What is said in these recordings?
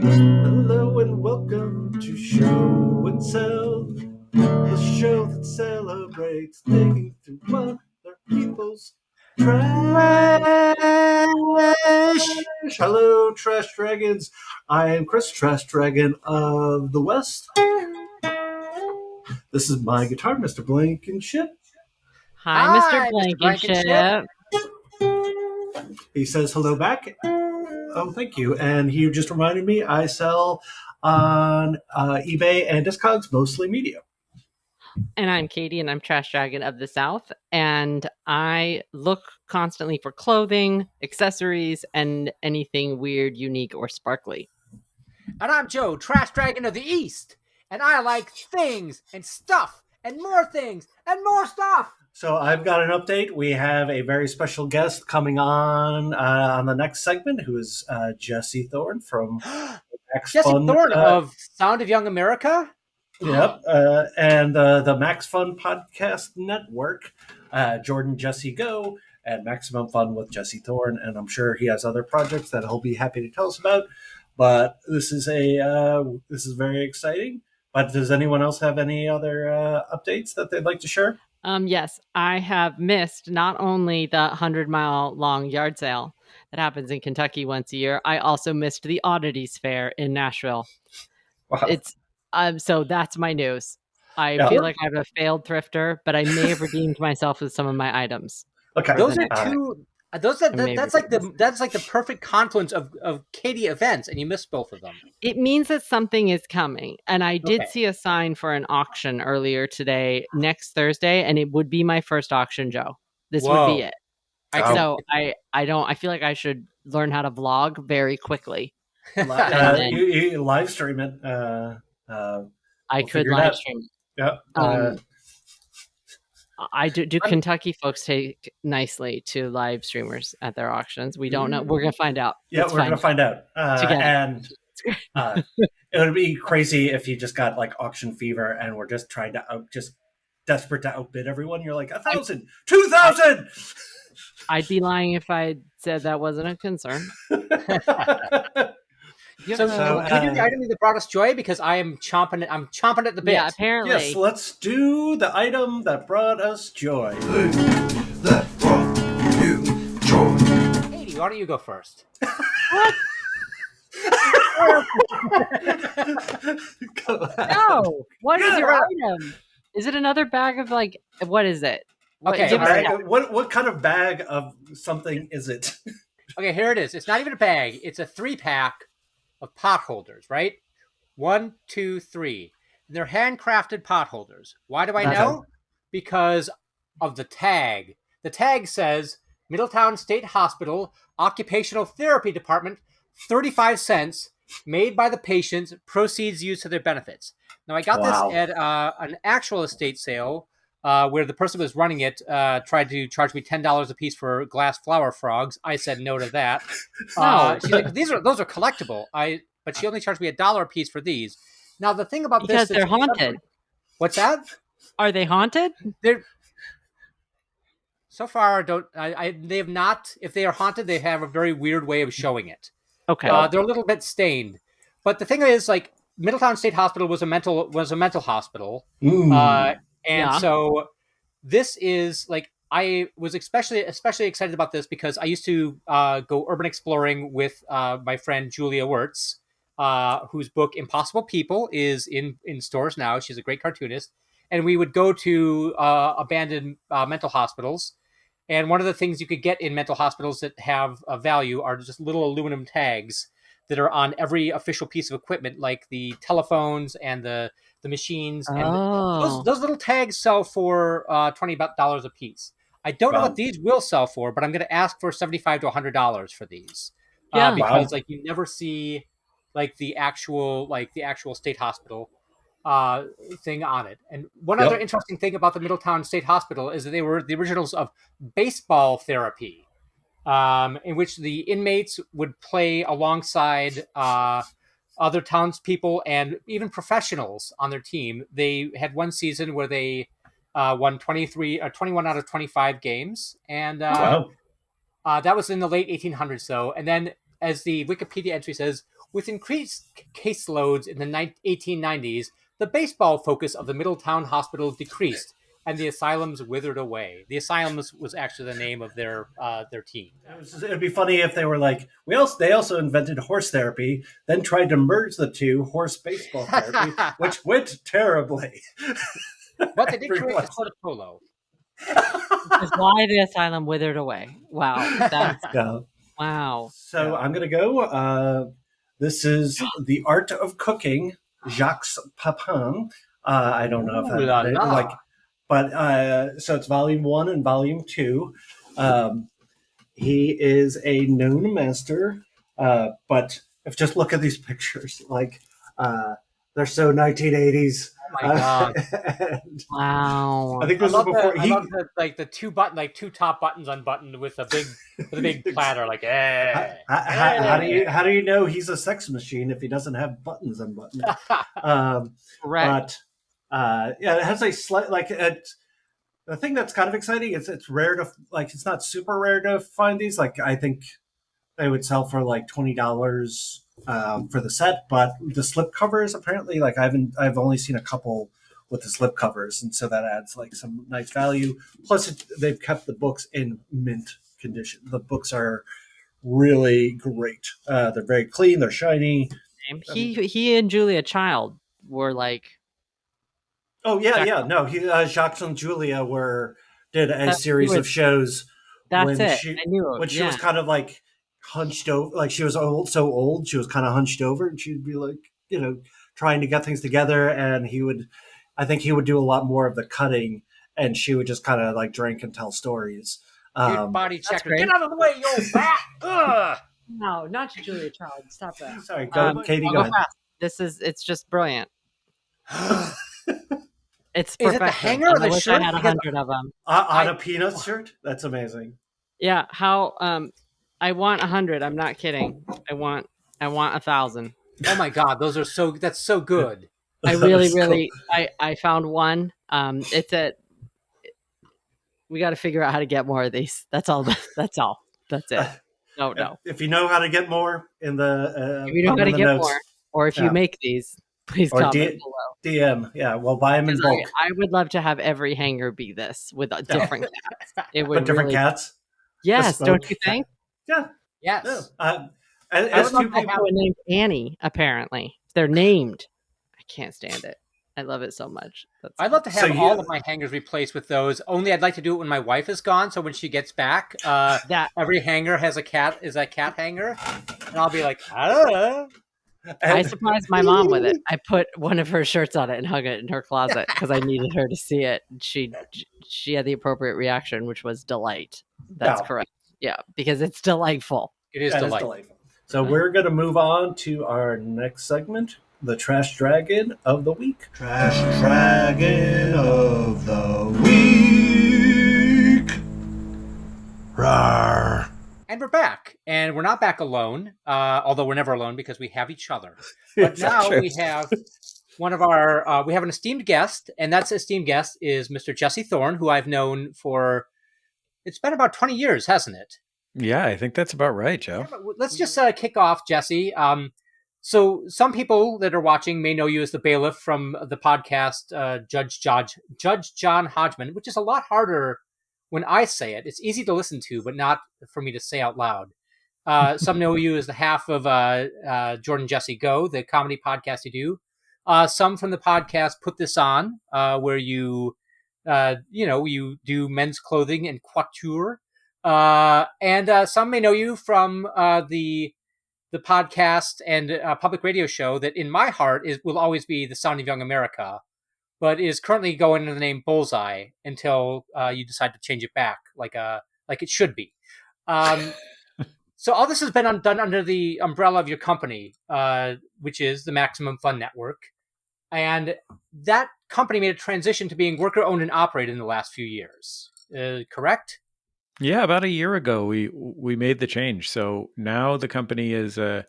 Hello and welcome to Show and Sell, the show that celebrates digging through other people's trash. Hello, Trash Dragons. I am Chris, Trash Dragon of the West. This is my guitar, Mr. Blankenship. Hi, Mr. Mr. Blankenship. He says hello back. Oh, thank you. And he just reminded me I sell on eBay and Discogs, mostly medium. And I'm Katie, and I'm Trash Dragon of the South. And I look constantly for clothing, accessories, and anything weird, unique, or sparkly. And I'm Joe, Trash Dragon of the East. And I like things and stuff and more things and more stuff. So I've got an update. We have a very special guest coming on the next segment, who is Jesse Thorn from Max Jesse Fun. Thorn of Sound of Young America. Yep. And the Max Fun Podcast Network, Jordon, Jesse Go, and Maximum Fun with Jesse Thorn. And I'm sure he has other projects that he'll be happy to tell us about. But this is very exciting. But does anyone else have any other updates that they'd like to share? Yes, I have missed not only the 100-mile long yard sale that happens in Kentucky once a year, I also missed the Oddities Fair in Nashville. Wow. It's so that's my news. I Yeah. feel like I'm a failed thrifter, but I may have redeemed myself with some of my items. Okay. Those are two. That's like ridiculous. that's like the perfect confluence of Katie events, and you missed both of them. It means that something is coming. And I did Okay. see a sign for an auction earlier today, next Thursday, and it would be my first auction, Joe. This would Whoa. be it. Wow. So I feel like I should learn how to vlog very quickly. You live stream it. I We'll could figure it live out. stream. Yeah. I do Kentucky folks take nicely to live streamers at their auctions? We don't know. We're going to find out. Yeah, Let's we're going to find out. Together. And it would be crazy if you just got like auction fever and we're just trying to just desperate to outbid everyone. You're like 1,000, 2,000. I'd be lying if I said that wasn't a concern. So can we do the item that brought us joy? Because I'm chomping at the bit. Yeah, apparently. Yes, let's do the item that brought us joy. That brought you joy. Katie, why don't you go first? What? No. What is your item? Is it another bag of what is it? Okay, give us all right. a- What kind of bag of something is it? Okay, here it is. It's not even a bag. It's a 3-pack of pot holders, right? 1, 2, 3. And they're handcrafted pot holders. Why do I know? Because of the tag. The tag says Middletown State Hospital Occupational Therapy Department, 35 cents, made by the patients, proceeds used to their benefits. Now, I got this at an actual estate sale where the person who was running it tried to charge me $10 a piece for glass flower frogs. I said no to that. She's like, those are collectible. But she only charged me $1 a piece for these. Now, the thing about because this they're haunted. What's that? Are they haunted? They're so far. They have not. If they are haunted, they have a very weird way of showing it. Okay. They're a little bit stained. But the thing is, like, Middletown State Hospital was a mental hospital. So this is like, I was especially excited about this because I used to go urban exploring with my friend Julia Wirtz, whose book Impossible People is in stores now. She's a great cartoonist. And we would go to abandoned mental hospitals. And one of the things you could get in mental hospitals that have a value are just little aluminum tags that are on every official piece of equipment, like the telephones and the machines. And those little tags sell for $20 a piece. I don't know what these will sell for, but I'm going to ask for $75 to $100 for these. Because like you never see like the actual state hospital thing on it. And one other interesting thing about the Middletown State Hospital is that they were the originals of baseball therapy, in which the inmates would play alongside other townspeople and even professionals on their team. They had one season where they won 21 out of 25 games. And that was in the late 1800s, though. And then, as the Wikipedia entry says, With increased caseloads in the 1890s, the baseball focus of the Middletown Hospital decreased, and the asylums withered away. The asylums was actually the name of their team. It'd be funny if they were like, they also invented horse therapy, then tried to merge the two, horse baseball therapy, which went terribly. But they did create a sport of polo. Which is why the asylum withered away. Wow. That's wow. So I'm gonna go. This is The Art of Cooking, Jacques Papin. I don't know if that but so it's volume 1 and volume 2. He is a known master, but if just look at these pictures, like they're so 1980s. Oh my god! Wow! I think this is before I love the two top buttons unbuttoned with a big platter. Like, how do you know he's a sex machine if he doesn't have buttons unbuttoned? Correct. But it has a slight the thing that's kind of exciting is it's rare to it's not super rare to find these. Like I think they would sell for like $20 for the set, but the slip covers apparently I've only seen a couple with the slip covers, and so that adds like some nice value. Plus, they've kept the books in mint condition. The books are really great. They're very clean. They're shiny. He and Julia Child were like. Oh yeah. No, Jacques and Julia did a series of shows. That's it. I knew it. When she was kind of like hunched over, like she was so old, she was kind of hunched over, and she'd be like, trying to get things together. And I think he would do a lot more of the cutting, and she would just kind of like drink and tell stories. Body checker, get out of the way, you old bat! No, not Julia Child. Stop that. Sorry, Katie. Go ahead. It's just brilliant. It's perfect. Is it the hanger or the shirt? I had 100 of them on a peanut shirt. That's amazing. Yeah. How? I want 100. I'm not kidding. I want 1,000. Oh my god, that's so good. I really I found one. We got to figure out how to get more of these. That's all. That's it. No. If you know how to get more if you know how to get notes. More, or if you make these, please comment below. DM, yeah, we'll buy them in bulk. I would love to have every hanger be this with different cats. It would different cats. Yes, don't you think? Yeah. Yes. No. I would love to have one named Annie. Apparently, they're named. I can't stand it. I love it so much. I'd love to have all of my hangers replaced with those. Only I'd like to do it when my wife is gone. So when she gets back, every hanger has a cat hanger, and I'll be like, I surprised my mom with it. I put one of her shirts on it and hung it in her closet because I needed her to see it. She had the appropriate reaction, which was delight. That's correct. Yeah, because it's delightful. It is delightful. So we're going to move on to our next segment, the Trash Dragon of the Week. Trash Dragon of the Week. Rawr. And we're back. And we're not back alone, although we're never alone because we have each other. But now we have one of our, we have an esteemed guest, and that esteemed guest is Mr. Jesse Thorn, who I've known for, it's been about 20 years, hasn't it? Yeah, I think that's about right, Joe. Yeah, let's just kick off, Jesse. So some people that are watching may know you as the Bailiff from the podcast Judge John Hodgeman, which is a lot harder when I say it. It's easy to listen to, but not for me to say out loud. Some know you as the half of Jordon Jesse Go, the comedy podcast you do. Some from the podcast Put This On, where you do men's clothing and couture. And some may know you from the podcast and public radio show that in my heart will always be The Sound of Young America, but is currently going under the name Bullseye until you decide to change it back like it should be. So all this has been done under the umbrella of your company, which is the Maximum Fun Network. And that company made a transition to being worker-owned and operated in the last few years. Correct? Yeah, about a year ago, we made the change. So now the company is a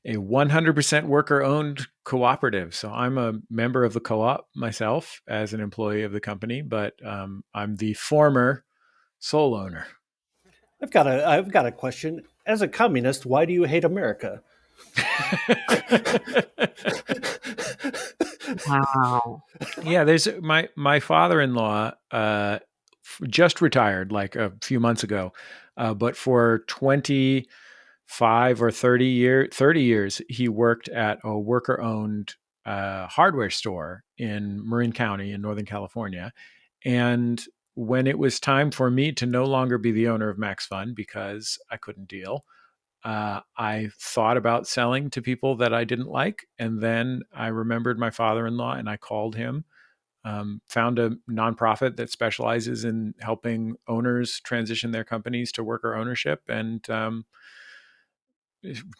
100% worker-owned cooperative. So I'm a member of the co-op myself as an employee of the company, but I'm the former sole owner. I've got a question. As a communist, why do you hate America? Wow. Yeah, there's my father-in-law just retired like a few months ago, but for 25 or 30 years he worked at a worker-owned hardware store in Marin County in Northern California. And when it was time for me to no longer be the owner of Max Fun because I couldn't deal, I thought about selling to people that I didn't like. And then I remembered my father-in-law and I called him, found a nonprofit that specializes in helping owners transition their companies to worker ownership, and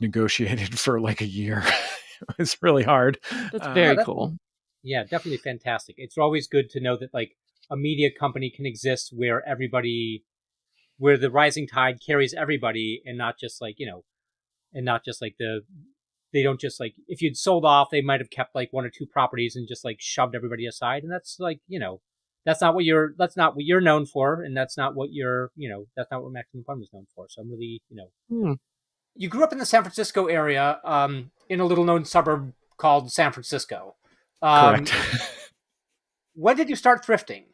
negotiated for like a year. It was really hard. That's very cool. Yeah, definitely fantastic. It's always good to know that like a media company can exist where the rising tide carries everybody, and not just like, and not just like they don't just like, if you'd sold off, they might have kept like one or two properties and just like shoved everybody aside. And that's like, that's not what you're known for. And that's not what that's not what Maximum Fun was known for. So I'm really, You grew up in the San Francisco area, in a little known suburb called San Francisco. Correct. When did you start thrifting?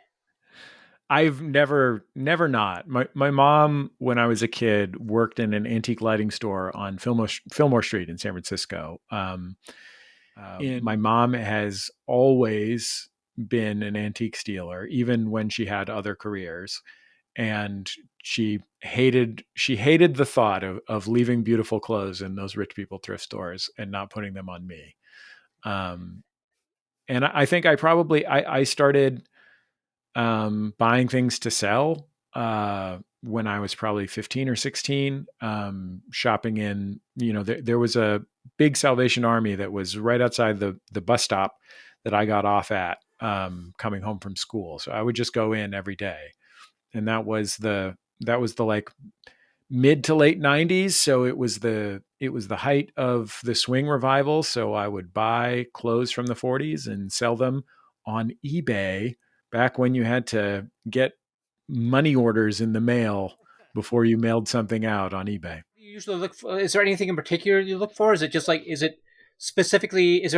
I've never not. My mom, when I was a kid, worked in an antique lighting store on Fillmore Street in San Francisco. My mom has always been an antique stealer, even when she had other careers. And she hated the thought of leaving beautiful clothes in those rich people thrift stores and not putting them on me. And I think I started buying things to sell when I was probably 15 or 16, shopping in, there was a big Salvation Army that was right outside the bus stop that I got off at, coming home from school. So I would just go in every day. And that was the like mid to late 90s. So it was the height of the swing revival. So I would buy clothes from the 40s and sell them on eBay, back when you had to get money orders in the mail before you mailed something out on eBay. You usually look for, is there anything in particular you look for? Is it just like, is there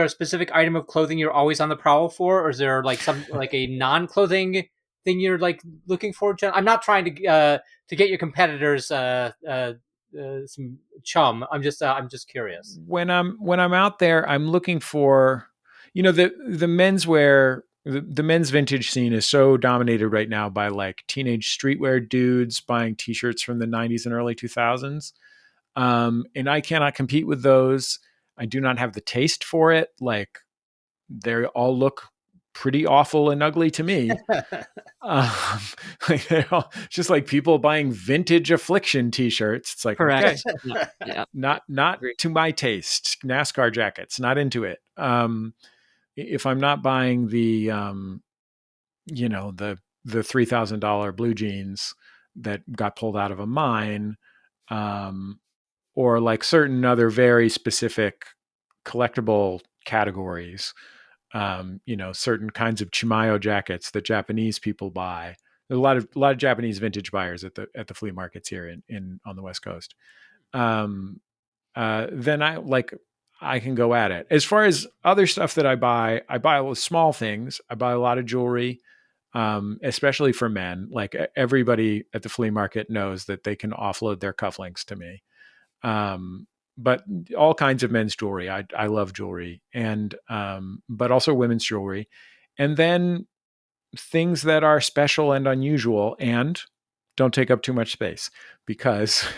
a specific item of clothing you're always on the prowl for? Or is there like some, like a non-clothing thing you're like looking for? I'm not trying to get your competitors some chum. I'm just curious. When I'm out there, I'm looking for, the menswear. The men's vintage scene is so dominated right now by like teenage streetwear dudes buying t-shirts from the 90s and early 2000s. And I cannot compete with those. I do not have the taste for it. Like, they all look pretty awful and ugly to me. Like, they're all just like people buying vintage Affliction t-shirts. It's like, correct. Okay, yeah. Not to my taste. NASCAR jackets, not into it. If I'm not buying the $3,000 blue jeans that got pulled out of a mine, or like certain other very specific collectible categories, certain kinds of Chimayo jackets that Japanese people buy. There's a lot of Japanese vintage buyers at the flea markets here in on the West Coast. Then I can go at it. As far as other stuff that I buy a lot of small things. I buy a lot of jewelry, especially for men. Like, everybody at the flea market knows that they can offload their cufflinks to me. But all kinds of men's jewelry. I love jewelry, and but also women's jewelry. And then things that are special and unusual and don't take up too much space, because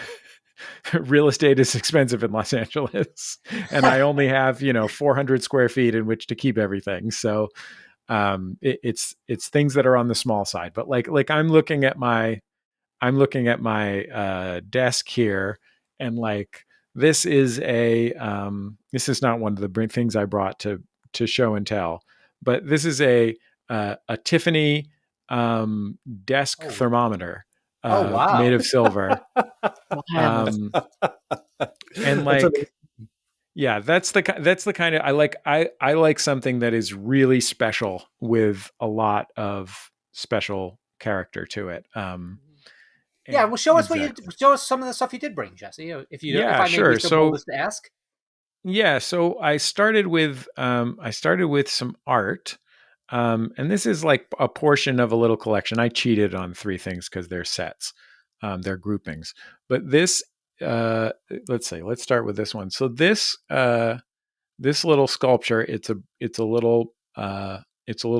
real estate is expensive in Los Angeles, and I only have 400 square feet in which to keep everything. So it's things that are on the small side. But like I'm looking at my desk here, and like this is not one of the things I brought to show and tell, but this is a Tiffany desk thermometer. Wow. Made of silver. And like, yeah, that's the kind of, I like something that is really special with a lot of special character to it. Yeah, well, show us some of the stuff you did bring, Jesse. If I may be so bold as to ask. Yeah, so I started with some art, and this is like a portion of a little collection. I cheated on three things because they're sets, they're groupings. But this, let's start with this one. So this little sculpture, it's a little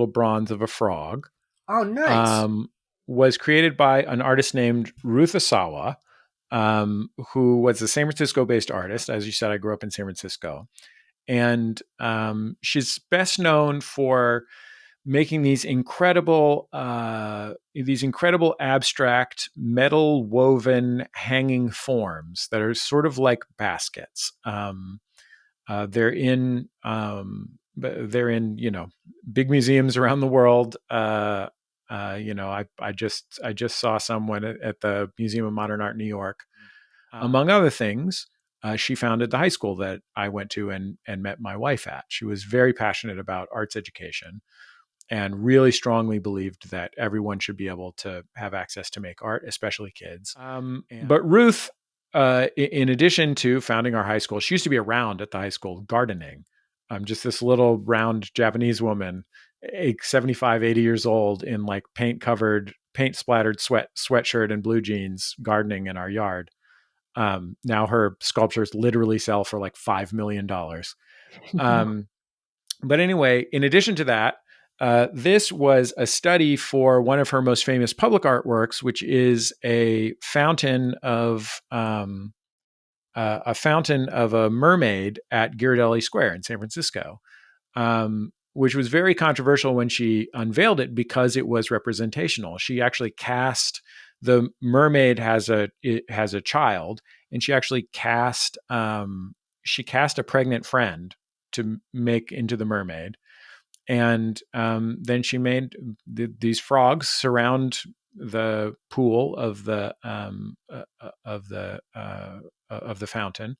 bronze of a frog. Oh, nice. Was created by an artist named Ruth Asawa, who was a San Francisco-based artist. As you said, I grew up in San Francisco. And she's best known for making these incredible abstract metal woven hanging forms that are sort of like baskets. They're in big museums around the world. I just saw someone at the Museum of Modern Art in New York. Among other things, she founded the high school that I went to and met my wife at. She was very passionate about arts education and really strongly believed that everyone should be able to have access to make art, especially kids. But Ruth, in addition to founding our high school, she used to be around at the high school gardening. Just this little round Japanese woman, 75, 80 years old, in like paint splattered sweatshirt and blue jeans, gardening in our yard. Now her sculptures literally sell for like $5 million. But anyway, in addition to that, this was a study for one of her most famous public artworks, which is a fountain of a mermaid at Ghirardelli Square in San Francisco, which was very controversial when she unveiled it because it was representational. She actually cast the mermaid has a child, and she actually cast a pregnant friend to make into the mermaid. And then she made these frogs surround the pool of the fountain.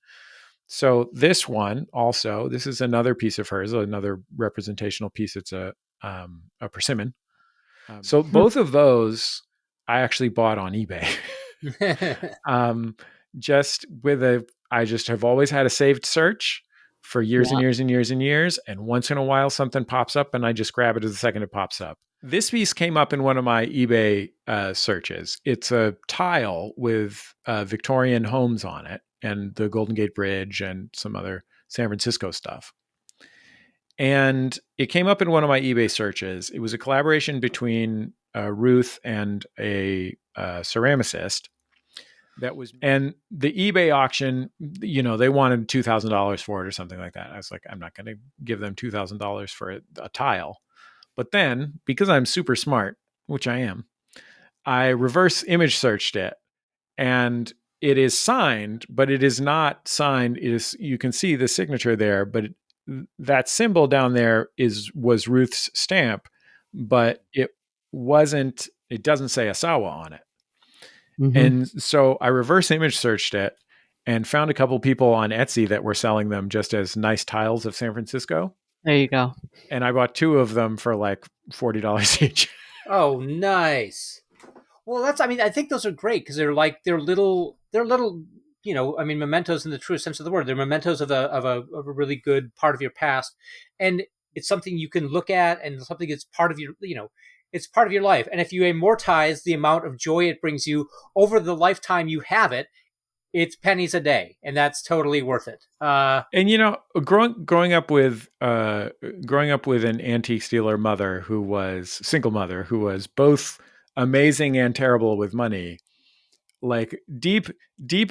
So this one also, this is another piece of hers, another representational piece. It's a persimmon. So both of those I actually bought on eBay. I just have always had a saved search for years and years and years and years. And once in a while, something pops up and I just grab it the second it pops up. This piece came up in one of my eBay searches. It's a tile with Victorian homes on it and the Golden Gate Bridge and some other San Francisco stuff. And it came up in one of my eBay searches. It was a collaboration between Ruth and a ceramicist. And the eBay auction, they wanted $2,000 for it or something like that. I was like, I'm not going to give them $2,000 for a tile. But then, because I'm super smart, which I am, I reverse image searched it, and it is signed, but it is not signed. You can see the signature there, but that symbol down there was Ruth's stamp, but it doesn't say Asawa on it. Mm-hmm. And so I reverse image searched it and found a couple people on Etsy that were selling them just as nice tiles of San Francisco. There you go. And I bought two of them for like $40 each. Oh, nice. Well, I think those are great because they're little, mementos in the true sense of the word. They're mementos of a really good part of your past. And it's something you can look at and something that's part of your, it's part of your life. And if you amortize the amount of joy it brings you over the lifetime you have it, it's pennies a day, and that's totally worth it. And growing up with an antique dealer single mother who was both amazing and terrible with money, like deep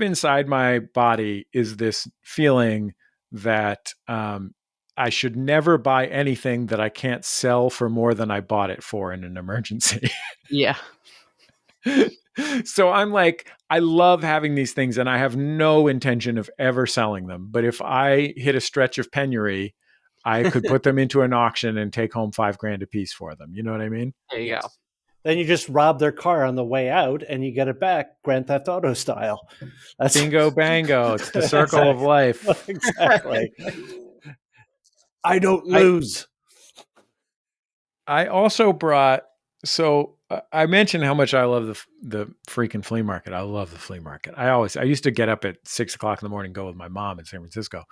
inside my body is this feeling that I should never buy anything that I can't sell for more than I bought it for in an emergency. Yeah. So I'm like, I love having these things and I have no intention of ever selling them. But if I hit a stretch of penury, I could put them into an auction and take home $5,000 a piece for them. You know what I mean? There you go. Then you just rob their car on the way out and you get it back Grand Theft Auto style. That's bingo bango. It's the circle of life. Exactly. I don't lose. I also brought, I mentioned how much I love the freaking flea market. I love the flea market. I used to get up at 6:00 in the morning, go with my mom in San Francisco.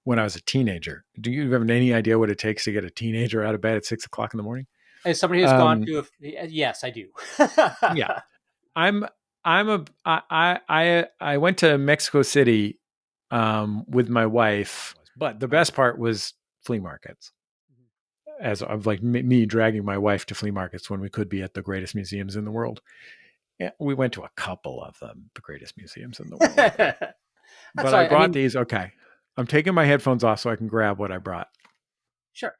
when I was a teenager. Do you have any idea what it takes to get a teenager out of bed at 6 o'clock in the morning? As somebody who's gone to yes, I do. Yeah. I went to Mexico City with my wife, but the best part was flea markets. As of like me dragging my wife to flea markets when we could be at the greatest museums in the world. Yeah, we went to a couple of them, the greatest museums in the world. But I brought these. Okay. I'm taking my headphones off so I can grab what I brought. Sure.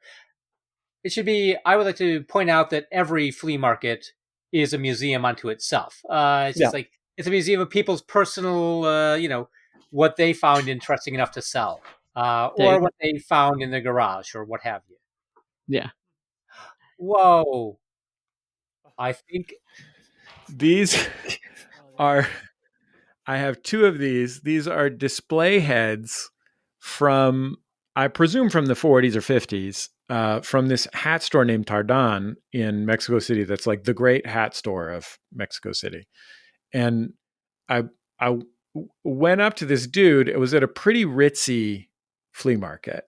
It should be, I would like to point out that every flea market is a museum unto itself. It's just like, it's a museum of people's personal, what they found interesting enough to sell, or what they found in the garage, or what have you. Yeah. Whoa. I think these are, I have two of these. These are display heads from, I presume from the 40s or 50s, from this hat store named Jordon in Mexico City. That's like the great hat store of Mexico City. And I went up to this dude. It was at a pretty ritzy flea market,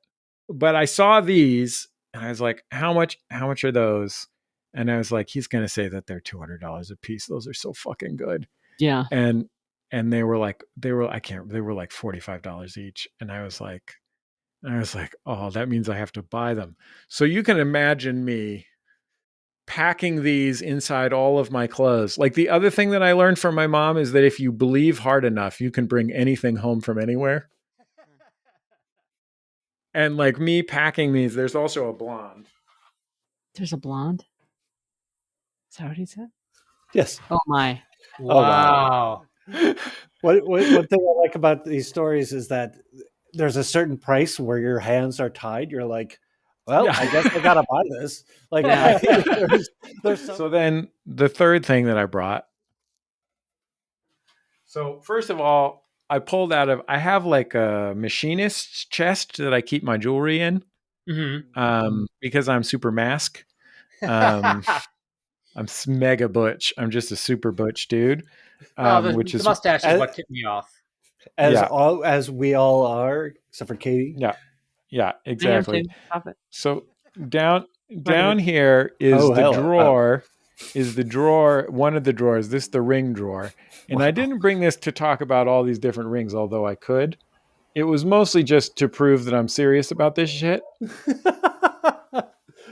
but I saw these and I was like, how much are those? And I was like, he's going to say that they're $200 a piece. Those are so fucking good. Yeah. And they were like $45 each. And I was like, oh, that means I have to buy them. So you can imagine me packing these inside all of my clothes. Like the other thing that I learned from my mom is that if you believe hard enough, you can bring anything home from anywhere. And like me packing these, there's also a blonde. There's a blonde? Is that what he said? Yes. Oh my. Wow. One thing I like about these stories is that there's a certain price where your hands are tied. You're like, well, I guess I gotta buy this. Like, So then the third thing that I brought. So first of all, I have like a machinist's chest that I keep my jewelry in, because I'm super mask. I'm mega butch. I'm just a super butch dude. The mustache is what tipped me off. As we all are, except for Katie. Yeah, exactly. So down here is the drawer, one of the drawers. This is the ring drawer. And I didn't bring this to talk about all these different rings, although I could. It was mostly just to prove that I'm serious about this shit.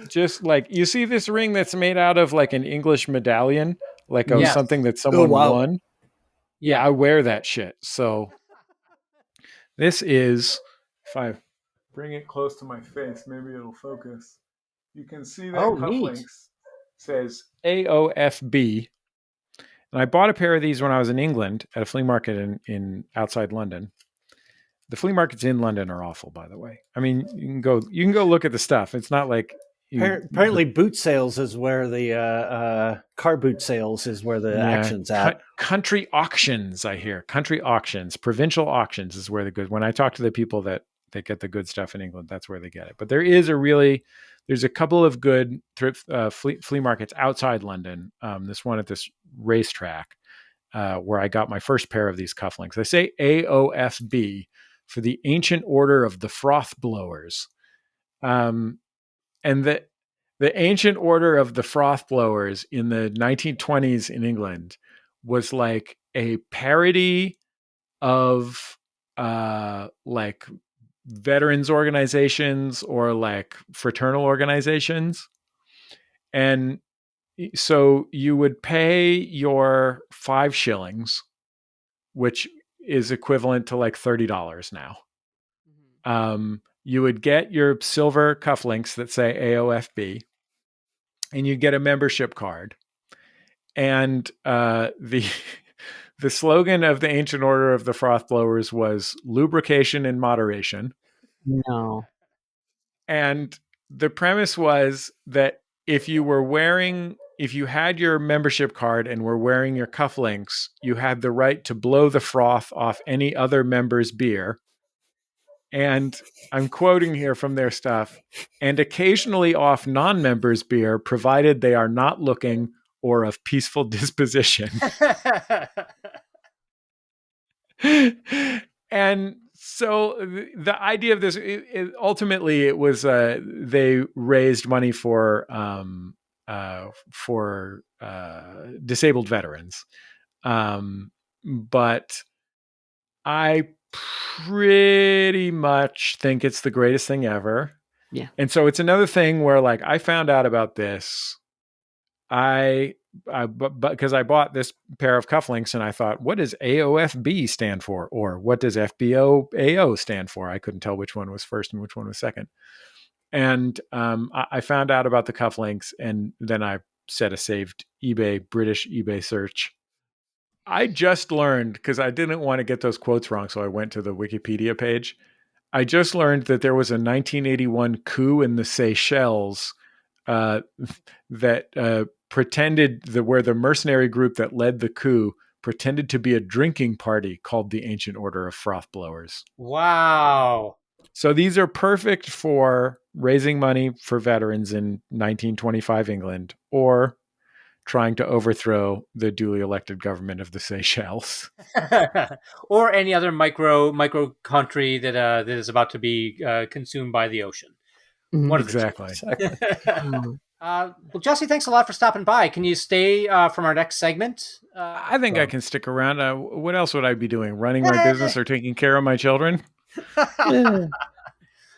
Just like, you see this ring that's made out of like an English medallion, like something that someone won. Yeah, I wear that shit. So this is, if I bring it close to my face, maybe it'll focus. You can see that cufflinks says AOFB. And I bought a pair of these when I was in England at a flea market in outside London. The flea markets in London are awful, by the way. I mean, you can go look at the stuff. It's not like apparently boot sales is where the car boot sales is where the action's at. Country auctions, I hear. Country auctions, provincial auctions is where the good. When I talk to the people that get the good stuff in England, that's where they get it. But there's a couple of good thrift flea markets outside London. This one at this racetrack where I got my first pair of these cufflinks. They say AOFB for the Ancient Order of the Froth Blowers. And the Ancient Order of the Froth Blowers in the 1920s in England was like a parody of like veterans organizations or like fraternal organizations. And so you would pay your 5 shillings, which is equivalent to like $30 now. You would get your silver cufflinks that say AOFB, and you get a membership card. And the slogan of the Ancient Order of the Froth Blowers was lubrication and moderation. No. And the premise was that if you had your membership card and were wearing your cufflinks, you had the right to blow the froth off any other member's beer. And I'm quoting here from their stuff, and occasionally off non-members' beer, provided they are not looking or of peaceful disposition. And So the idea of this, ultimately, it was they raised money for disabled veterans, but I pretty much think it's the greatest thing ever. Yeah. And so it's another thing where, like, I found out about this. Because I bought this pair of cufflinks and I thought, what does AOFB stand for? Or what does FBOAO stand for? I couldn't tell which one was first and which one was second. And I found out about the cufflinks, and then I set a saved British eBay search. I just learned, because I didn't want to get those quotes wrong, so I went to the Wikipedia page. I just learned that there was a 1981 coup in the Seychelles that pretended where the mercenary group that led the coup pretended to be a drinking party called the Ancient Order of Froth Blowers. Wow. So these are perfect for raising money for veterans in 1925 England, or trying to overthrow the duly elected government of the Seychelles. Or any other micro country that is about to be consumed by the ocean. One exactly. Well, Jesse, thanks a lot for stopping by. Can you stay from our next segment? I think I can stick around. What else would I be doing? Running my business or taking care of my children?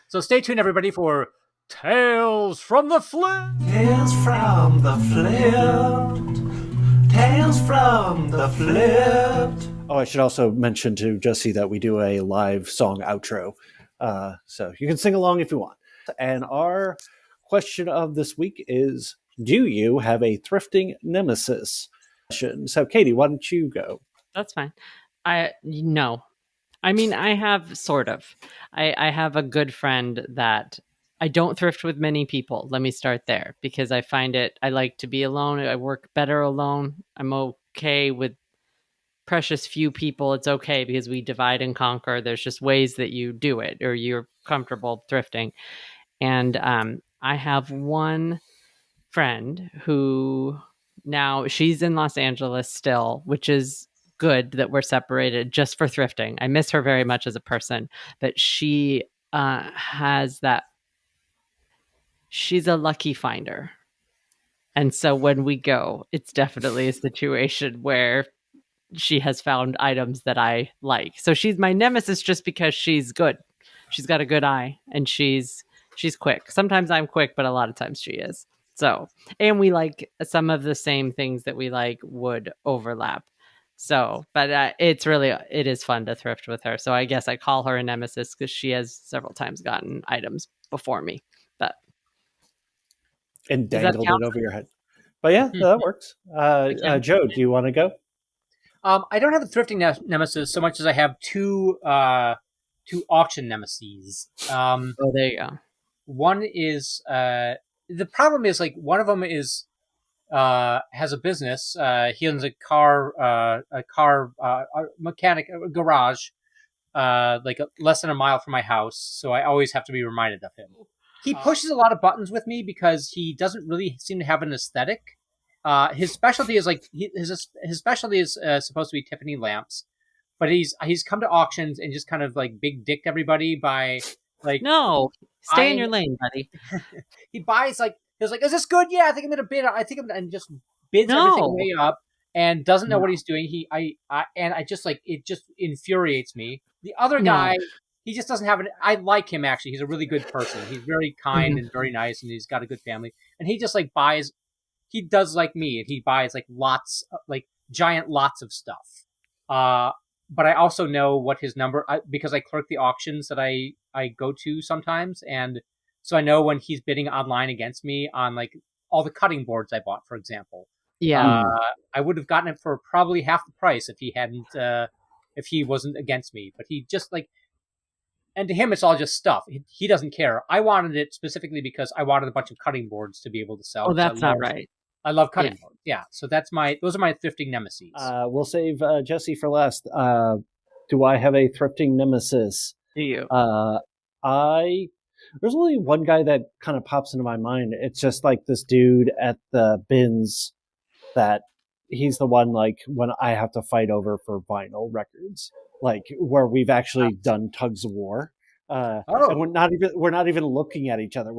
So stay tuned, everybody, for Tales from the Flypt. Tales from the Flypt. Tales from the Flypt. Oh, I should also mention to Jesse that we do a live song outro. So you can sing along if you want. And our question of this week is, do you have a thrifting nemesis? So Katie, why don't you go? That's fine. No. I mean, I have sort of. I have a good friend that I don't thrift with many people. Let me start there, because I find I like to be alone. I work better alone. I'm okay with precious few people. It's okay because we divide and conquer. There's just ways that you do it, or you're comfortable thrifting. And I have one friend who now she's in Los Angeles still, which is good that we're separated just for thrifting. I miss her very much as a person, but she has that. She's a lucky finder. And so when we go, it's definitely a situation where she has found items that I like. So she's my nemesis just because she's good. She's got a good eye, and she's quick. Sometimes I'm quick, but a lot of times she is. So, and we like some of the same things that we like would overlap. So, but it is fun to thrift with her. So I guess I call her a nemesis because she has several times gotten items before me. But and dangled it over your head. But yeah, that works. Joe, do you want to go? I don't have a thrifting nemesis so much as I have two auction nemesis. There you go. One is the problem is, like, one of them is has a business. He owns a car mechanic garage, like less than a mile from my house. So I always have to be reminded of him. He pushes a lot of buttons with me because he doesn't really seem to have an aesthetic. His specialty is his specialty is supposed to be Tiffany lamps, but he's come to auctions and just kind of like big dicked everybody by like, no, stay in your lane, buddy. He buys he's like, is this good? Yeah, I think I'm gonna bid. And just bids everything way up and doesn't know what he's doing. I just like, it just infuriates me. The other guy, he just doesn't have I like him, actually. He's a really good person. He's very kind and very nice, and he's got a good family. And he just like buys. He does like me, and he buys like lots, like giant lots of stuff. But I also know what his number, because I clerk the auctions that I go to sometimes, and so I know when he's bidding online against me on like all the cutting boards I bought, for example. Yeah, I would have gotten it for probably half the price if he hadn't, if he wasn't against me. But he just like. And to him, it's all just stuff. He doesn't care. I wanted it specifically because I wanted a bunch of cutting boards to be able to sell. Oh, that's not right. I love cutting boards. Yeah. So those are my thrifting nemesis. We'll save Jesse for last. Do I have a thrifting nemesis? Do you? There's only one guy that kind of pops into my mind. It's just like this dude at the bins that he's the one, like, when I have to fight over for vinyl records. like where we've actually done tugs of war. And we're not even looking at each other.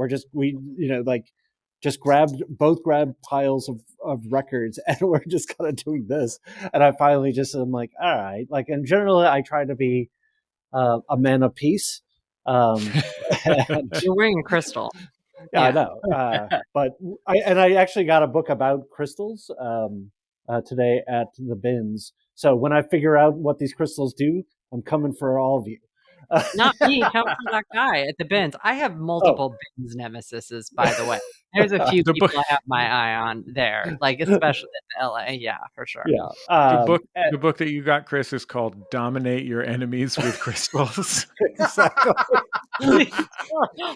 Just grabbed piles of records, and we're just kind of doing this. And I finally I'm like, all right. Like, and generally I try to be a man of peace. You're wearing a crystal. Yeah, I know. But I actually got a book about crystals today at the bins. So when I figure out what these crystals do, I'm coming for all of you. Not me. Come for that guy at the bins. I have multiple bins nemesises, by the way. There's a few people I have my eye on there, like especially in LA. Yeah, for sure. Yeah. The book that you got, Chris, is called "Dominate Your Enemies with Crystals." Exactly.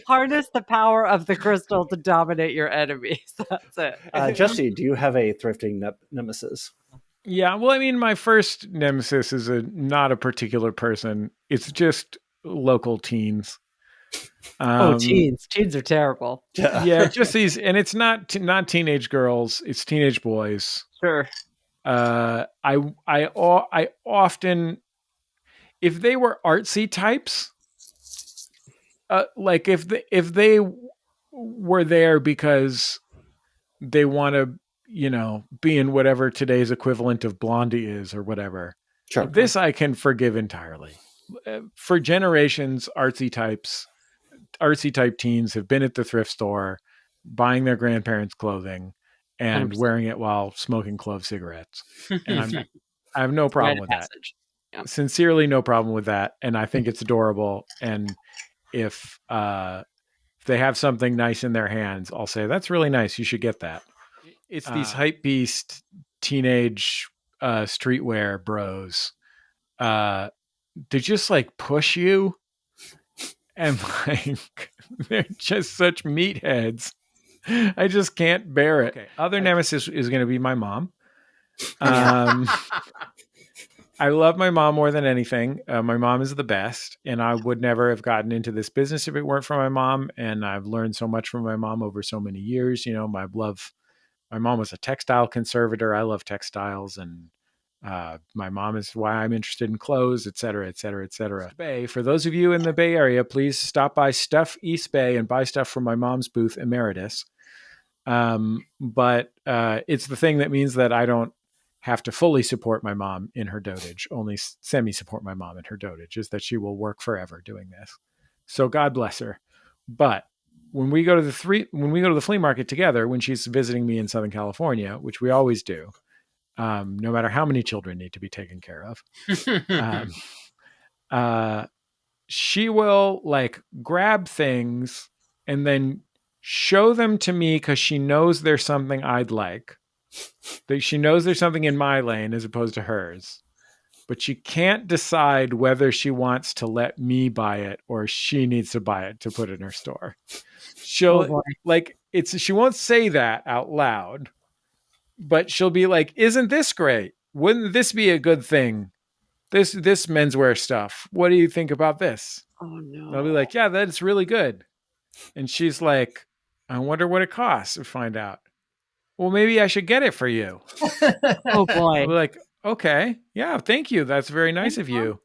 Harness the power of the crystal to dominate your enemies. That's it. Jesse, do you have a thrifting nemesis? Yeah, well, I mean, my first nemesis is not a particular person. It's just local teens. Teens are terrible. Yeah, just these, and it's not teenage girls. It's teenage boys. Sure. I often, if they were artsy types, like if they were there because they want to, be in whatever today's equivalent of Blondie is or whatever. Sure. This I can forgive entirely. For generations, artsy type teens have been at the thrift store, buying their grandparents' clothing and 100%. wearing it while smoking clove cigarettes. And I have no problem with that. Yeah. Sincerely, no problem with that. And I think it's adorable. And if they have something nice in their hands, I'll say, that's really nice. You should get that. It's these hype beast teenage streetwear bros. They just like push you, and like they're just such meatheads. I just can't bear it. Okay. Other nemesis is going to be my mom. I love my mom more than anything. My mom is the best, and I would never have gotten into this business if it weren't for my mom. And I've learned so much from my mom over so many years. My mom was a textile conservator. I love textiles, and my mom is why I'm interested in clothes, et cetera, et cetera, et cetera. Bay, for those of you in the Bay Area, please stop by Stuff East Bay and buy stuff from my mom's booth, Emeritus. But it's the thing that means that I don't have to fully support my mom in her dotage, only semi-support my mom in her dotage, is that she will work forever doing this. So God bless her. But when we go to the flea market together, when she's visiting me in Southern California, which we always do, no matter how many children need to be taken care of, she will like grab things and then show them to me because she knows there's something I'd like. She knows there's something in my lane as opposed to hers, but she can't decide whether she wants to let me buy it or she needs to buy it to put in her store. She'll she won't say that out loud, but she'll be like, isn't this great? Wouldn't this be a good thing? This menswear stuff. What do you think about this? Oh no. And I'll be like, yeah, that's really good. And she's like, I wonder what it costs to find out. Well, maybe I should get it for you. Oh boy. I'll be like, okay, yeah, thank you. That's very nice of you.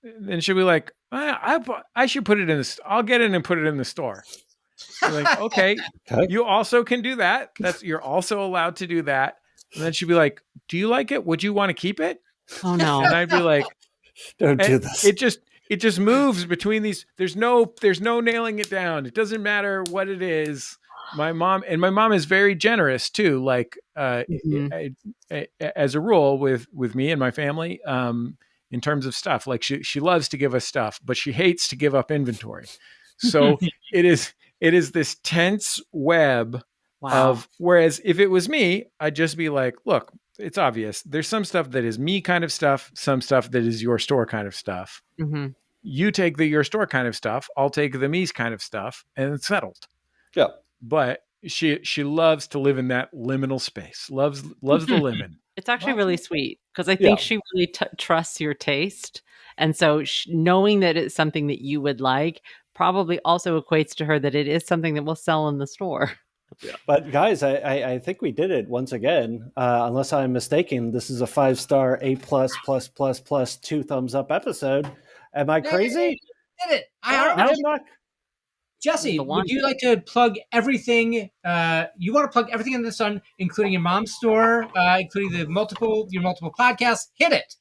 And she'll be like, I should put it in this. I'll get it and put it in the store. I'm like, okay, you also can do that. You're also allowed to do that. And then she'd be like, do you like it? Would you want to keep it? Oh no. And I'd be like, don't do this. It just moves between these. There's no nailing it down. It doesn't matter what it is. My mom is very generous too. Like, as a rule with me and my family, in terms of stuff, like she loves to give us stuff, but she hates to give up inventory. So it is this tense web of, whereas if it was me, I'd just be like, look, it's obvious. There's some stuff that is me kind of stuff, some stuff that is your store kind of stuff. Mm-hmm. You take your store kind of stuff. I'll take the me's kind of stuff, and it's settled. Yeah. But she loves to live in that liminal space. Loves the limit. It's actually really sweet because I think she really trusts your taste. And so knowing that it's something that you would like probably also equates to her that it is something that will sell in the store. But guys, I think we did it once again. Unless I'm mistaken, this is a 5-star A++++, 2 thumbs up episode. Am I crazy? Did it? I'm not. Jesse, would you like to plug everything? You want to plug everything in the Sun, including your mom's store, including your multiple podcasts. Hit it.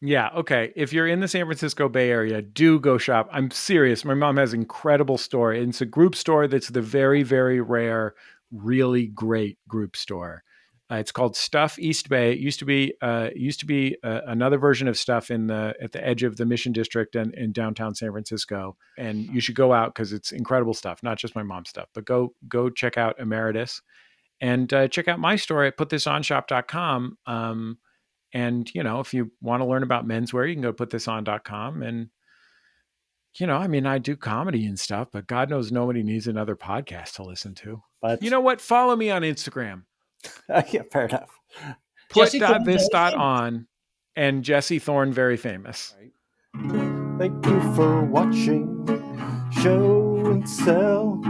Yeah. Okay. If you're in the San Francisco Bay Area, do go shop. I'm serious. My mom has an incredible store. It's a group store that's the very, very rare, really great group store. It's called Stuff East Bay. It used to be another version of Stuff at the edge of the Mission District and in downtown San Francisco. And you should go out because it's incredible stuff. Not just my mom's stuff, but go check out Emeritus and check out my store at putthisonshop.com. And, if you want to learn about menswear, you can go to putthison.com. And, I do comedy and stuff, but God knows nobody needs another podcast to listen to. But you know what? Follow me on Instagram. Yeah, fair enough. Put.this.on and Jesse Thorn, very famous. Thank you for watching Show and Sell.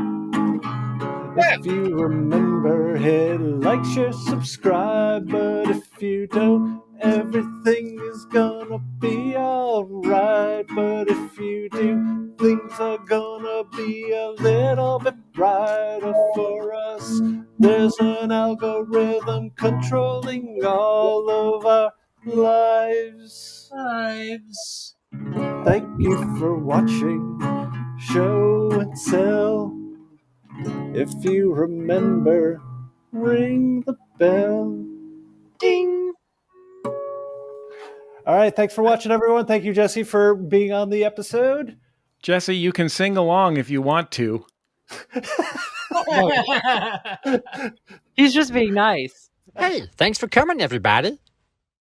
If you remember, hit like, share, subscribe. But if you don't, everything is gonna be alright. But if you do, things are gonna be a little bit brighter for us. There's an algorithm controlling all of our lives. Thank you for watching Show and Sell. If you remember, ring the bell. Ding. All right. Thanks for watching, everyone. Thank you, Jesse, for being on the episode. Jesse, you can sing along if you want to. He's just being nice. Hey, thanks for coming, everybody.